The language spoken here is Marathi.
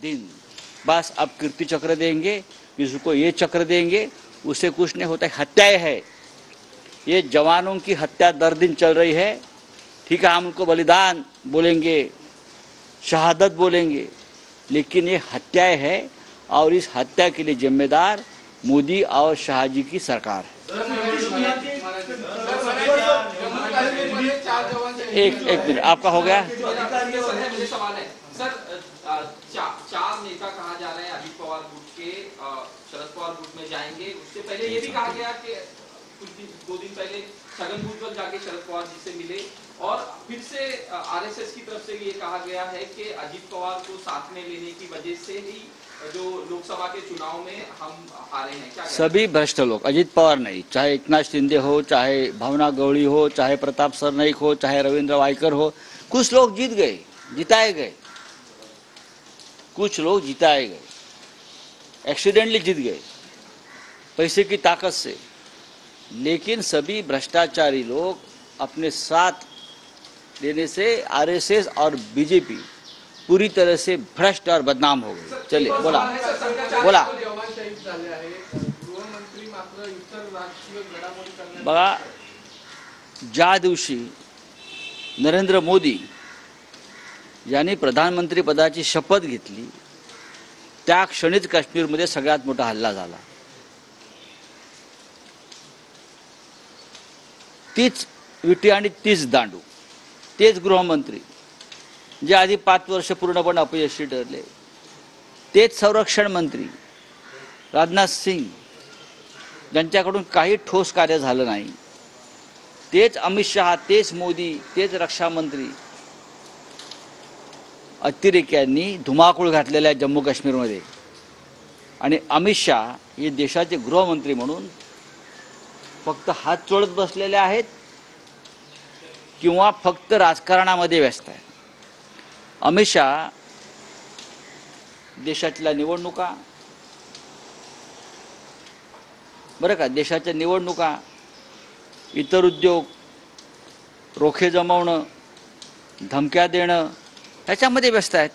दिन बस अब कीर्ति चक्र देंगे, किसी को ये चक्र देंगे, उससे कुछ नहीं होता। हत्याएं है, ये जवानों की हत्या दर दिन चल रही है। ठीक है, हम उनको बलिदान बोलेंगे, शहादत बोलेंगे, लेकिन ये हत्याएं है और इस हत्या के लिए जिम्मेदार मोदी और शाह जी की सरकार है। एक मिनट, आपका हो गया। सर, चार नेता कहा जा रहे हैं अजित पवार गुट के शरद पवार गुट में जाएंगे। उससे पहले ये भी कहा गया कि कुछ दिन 2 दिन पहले छगन भुजबल जाके शरद पवार जी से मिले और फिर से आरएसएस की तरफ से ये कहा गया है कि अजित पवार को साथ में लेने की वजह से ही जो लोकसभा के चुनाव में हम हारे हैं। क्या सभी भ्रष्ट लोग, अजित पवार नहीं, चाहे एकनाथ शिंदे हो, चाहे भावना गवळी हो, चाहे प्रताप सरनाईक हो, चाहे रविंद्र वायकर हो, कुछ लोग जीत गए, जिताए गए, कुछ लोग जिताए गए, एक्सीडेंटली जीत गए पैसे की ताकत से, लेकिन सभी भ्रष्टाचारी लोग अपने साथ देने से आरएसएस और बीजेपी पूरी तरह से भ्रष्ट और बदनाम हो गई। चलिए बोला बघा, ज्या दिवशी नरेंद्र मोदी यांनी प्रधानमंत्री पदाची शपथ घेतली त्या क्षणीच काश्मीरमध्ये सगळ्यात मोठा हल्ला झाला। तीच विटी आणि तीच दांडू, तेच गृहमंत्री जे आधी 5 वर्ष पूर्णपणे अपयशी ठरले, तेच संरक्षण मंत्री राजनाथ सिंग ज्यांच्याकडून काही ठोस कार्य झालं नाही, तेच अमित शहा, तेच मोदी, तेच रक्षा मंत्री अतिरेक्यांनी धुमाकूळ घातलेला आहे जम्मू काश्मीरमध्ये। आणि अमित शहा हे देशाचे गृहमंत्री म्हणून फक्त हात चोळत बसलेले आहेत किंवा फक्त राजकारणामध्ये व्यस्त आहेत। अमित शहा देशातल्या निवडणुका, बरं का, देशाच्या निवडणुका, इतर उद्योग, रोखे जमवणं, धमक्या देणं, त्याच्यामध्ये व्यस्त आहेत।